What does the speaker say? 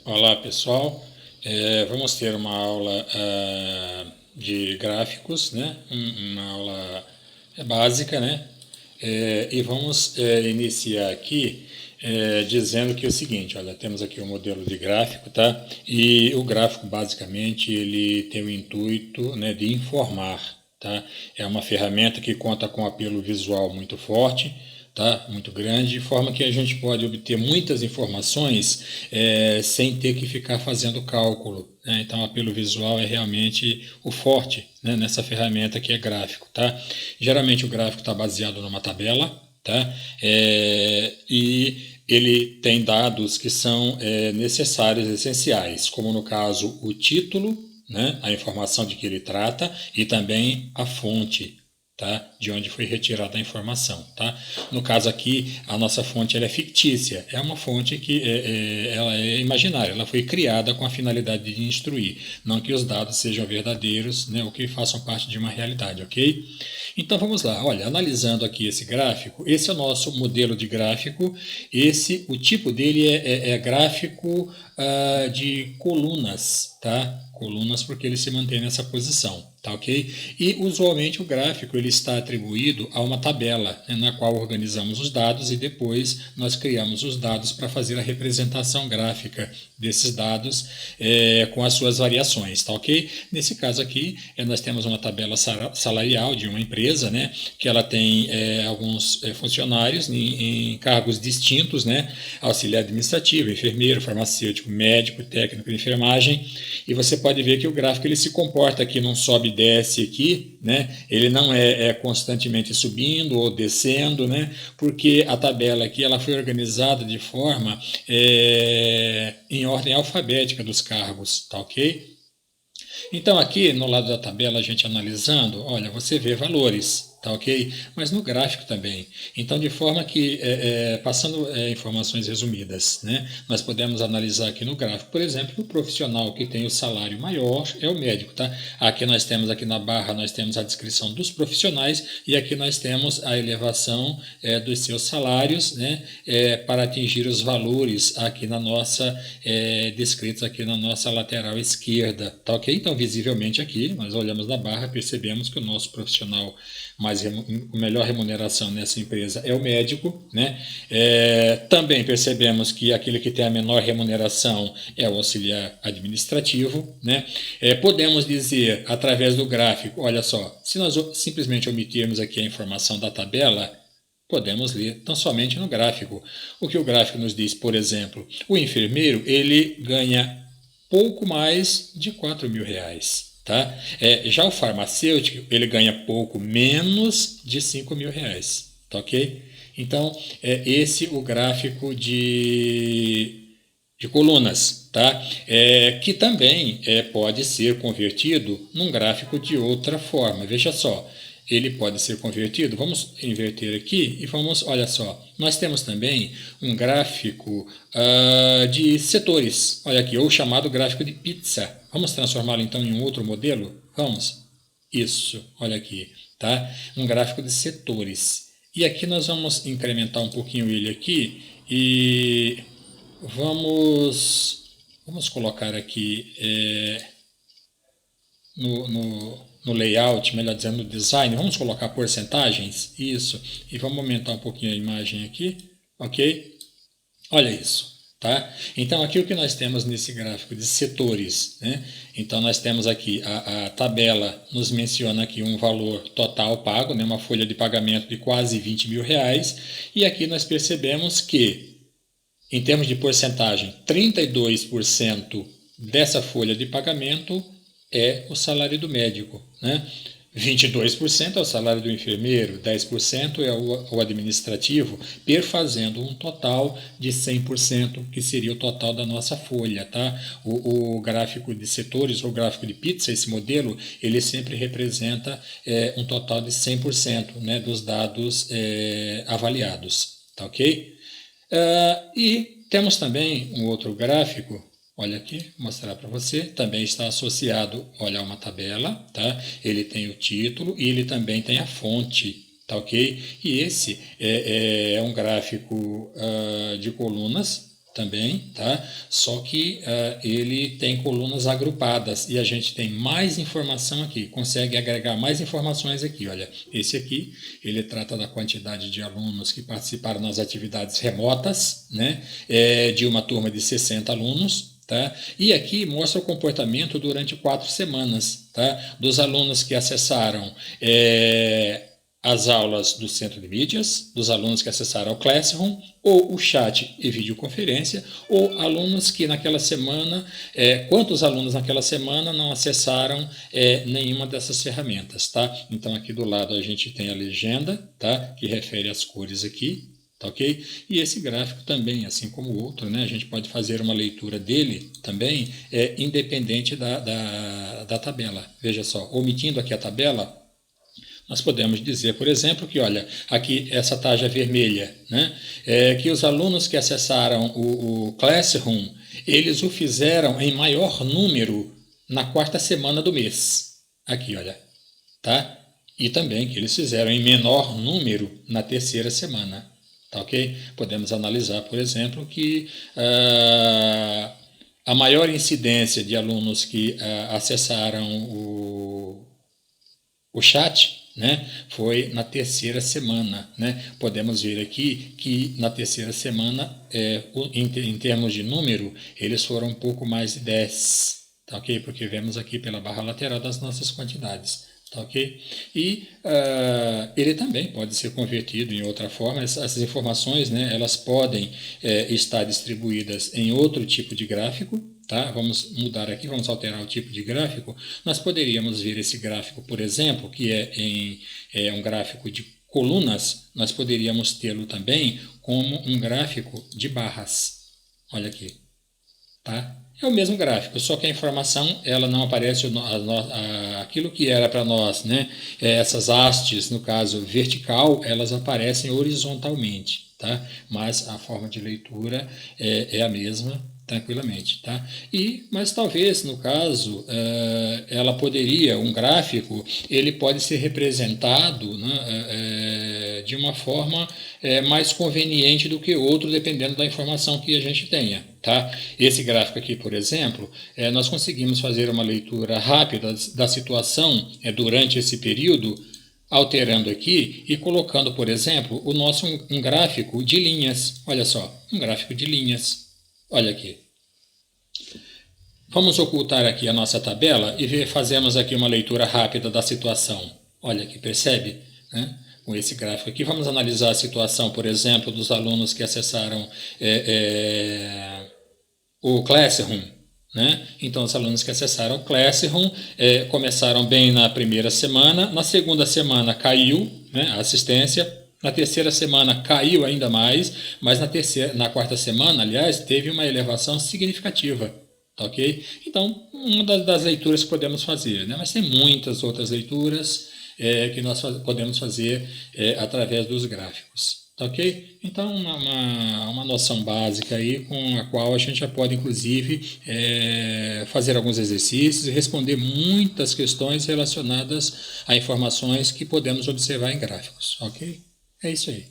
Olá pessoal, vamos ter uma aula de gráficos, né? Uma aula básica, né? E vamos iniciar aqui dizendo que é o seguinte, olha, temos aqui um modelo de gráfico, tá? E o gráfico basicamente ele tem o intuito, né, de informar, tá? É uma ferramenta que conta com apelo visual muito forte, tá? Muito grande, de forma que a gente pode obter muitas informações sem ter que ficar fazendo cálculo, né? Então, o apelo visual é realmente o forte, né, nessa ferramenta que é gráfico. Tá? Geralmente o gráfico está baseado numa tabela, tá? E ele tem dados que são necessários, essenciais, como no caso o título, né, a informação de que ele trata e também a fonte, tá? De onde foi retirada a informação. Tá? No caso aqui, a nossa fonte ela é fictícia, é uma fonte que ela é imaginária, ela foi criada com a finalidade de instruir, não que os dados sejam verdadeiros, né, ou que façam parte de uma realidade, ok? Então vamos lá, olha, analisando aqui esse gráfico, esse é o nosso modelo de gráfico, o tipo dele é gráfico de colunas, tá? Colunas porque ele se mantém nessa posição, tá ok? E usualmente o gráfico ele está atribuído a uma tabela, né, na qual organizamos os dados e depois nós criamos os dados para fazer a representação gráfica desses dados com as suas variações, tá ok? Nesse caso aqui, nós temos uma tabela salarial de uma empresa, né, que ela tem alguns funcionários em cargos distintos, né, auxiliar administrativo, enfermeiro, farmacêutico, médico, técnico de enfermagem, e você pode ver que o gráfico ele se comporta aqui, não sobe e desce aqui, né? Ele não é constantemente subindo ou descendo, né? Porque a tabela aqui ela foi organizada de forma em ordem alfabética dos cargos, tá ok? Então aqui no lado da tabela a gente analisando, olha, você vê valores, tá ok? Mas no gráfico também. Então de forma que, passando informações resumidas, né, nós podemos analisar aqui no gráfico, por exemplo, o profissional que tem o salário maior é o médico, tá? Aqui nós temos aqui na barra, nós temos a descrição dos profissionais e aqui nós temos a elevação dos seus salários, né, para atingir os valores aqui na nossa, descritos aqui na nossa lateral esquerda, tá ok? Então visivelmente aqui, nós olhamos na barra, percebemos que o nosso profissional com melhor remuneração nessa empresa é o médico, né? Também percebemos que aquele que tem a menor remuneração é o auxiliar administrativo, né? Podemos dizer através do gráfico, olha só, se nós simplesmente omitirmos aqui a informação da tabela, podemos ler tão somente no gráfico. O que o gráfico nos diz, por exemplo, o enfermeiro ele ganha pouco mais de R$ 4.000. Tá? Já o farmacêutico ele ganha pouco menos de R$ 5.000. Tá ok? Então, esse o gráfico de colunas, tá? Que também pode ser convertido num gráfico de outra forma. Veja só, ele pode ser convertido. Vamos inverter aqui e vamos, olha só, nós temos também um gráfico de setores. Olha aqui, ou chamado gráfico de pizza. Vamos transformá-lo então em um outro modelo? Vamos. Isso, olha aqui, tá? Um gráfico de setores. E aqui nós vamos incrementar um pouquinho ele aqui e vamos colocar aqui no layout, melhor dizendo, no design, vamos colocar porcentagens, isso, e vamos aumentar um pouquinho a imagem aqui, ok? Olha isso, tá? Então aqui o que nós temos nesse gráfico de setores, né? Então nós temos aqui a tabela nos menciona aqui um valor total pago, né? Uma folha de pagamento de quase R$ 20.000, e aqui nós percebemos que em termos de porcentagem, 32% dessa folha de pagamento é o salário do médico, né? 22% é o salário do enfermeiro, 10% é o administrativo, perfazendo um total de 100%, que seria o total da nossa folha. Tá? O gráfico de setores, ou gráfico de pizza, esse modelo, ele sempre representa um total de 100%, né, dos dados avaliados. Tá ok? E temos também um outro gráfico, olha aqui, vou mostrar para você, também está associado, olha, a uma tabela, tá? Ele tem o título e ele também tem a fonte, tá ok? E esse é um gráfico de colunas, também, tá? Só que ele tem colunas agrupadas e a gente tem mais informação aqui, consegue agregar mais informações aqui. Olha, esse aqui, ele trata da quantidade de alunos que participaram nas atividades remotas, né? De uma turma de 60 alunos. Tá? E aqui mostra o comportamento durante 4 semanas, tá? Dos alunos que acessaram as aulas do centro de mídias, dos alunos que acessaram o Classroom, ou o chat e videoconferência, ou alunos que naquela semana, quantos alunos naquela semana não acessaram nenhuma dessas ferramentas, tá? Então aqui do lado a gente tem a legenda, tá? Que refere às cores aqui, tá ok? E esse gráfico também, assim como o outro, né? A gente pode fazer uma leitura dele também, independente da tabela. Veja só, omitindo aqui a tabela, nós podemos dizer, por exemplo, que, olha, aqui essa taxa vermelha, né, que os alunos que acessaram o Classroom, eles o fizeram em maior número na 4ª semana do mês. Aqui, olha, tá? E também que eles fizeram em menor número na 3ª semana, tá ok? Podemos analisar, por exemplo, que a maior incidência de alunos que acessaram o chat, né, foi na 3ª semana, né? Podemos ver aqui que na 3ª semana, em termos de número, eles foram um pouco mais de 10, tá ok? Porque vemos aqui pela barra lateral das nossas quantidades, tá ok? E ele também pode ser convertido em outra forma. Essas informações, né, elas podem estar distribuídas em outro tipo de gráfico. Tá? Vamos mudar aqui, vamos alterar o tipo de gráfico. Nós poderíamos ver esse gráfico, por exemplo, que é um gráfico de colunas, nós poderíamos tê-lo também como um gráfico de barras. Olha aqui. Tá? É o mesmo gráfico, só que a informação ela não aparece aquilo que era para nós, né? Essas hastes, no caso vertical, elas aparecem horizontalmente, tá? Mas a forma de leitura é a mesma, tranquilamente, tá? Mas talvez no caso ela poderia, um gráfico, ele pode ser representado, né, de uma forma mais conveniente do que outro, dependendo da informação que a gente tenha, tá? Esse gráfico aqui, por exemplo, nós conseguimos fazer uma leitura rápida da situação durante esse período, alterando aqui e colocando, por exemplo, o nosso um gráfico de linhas. Olha só, um gráfico de linhas. Olha aqui. Vamos ocultar aqui a nossa tabela e fazemos aqui uma leitura rápida da situação. Olha aqui, percebe? Né? Com esse gráfico aqui, vamos analisar a situação, por exemplo, dos alunos que acessaram o Classroom. Né? Então, os alunos que acessaram o Classroom começaram bem na 1ª semana, na 2ª semana caiu, né, a assistência. Na 3ª semana caiu ainda mais, mas na 4ª semana, aliás, teve uma elevação significativa, tá ok? Então, uma das leituras que podemos fazer, né? Mas tem muitas outras leituras que nós podemos fazer através dos gráficos, tá ok? Então, uma noção básica aí com a qual a gente já pode, inclusive, fazer alguns exercícios e responder muitas questões relacionadas a informações que podemos observar em gráficos, ok? É isso aí.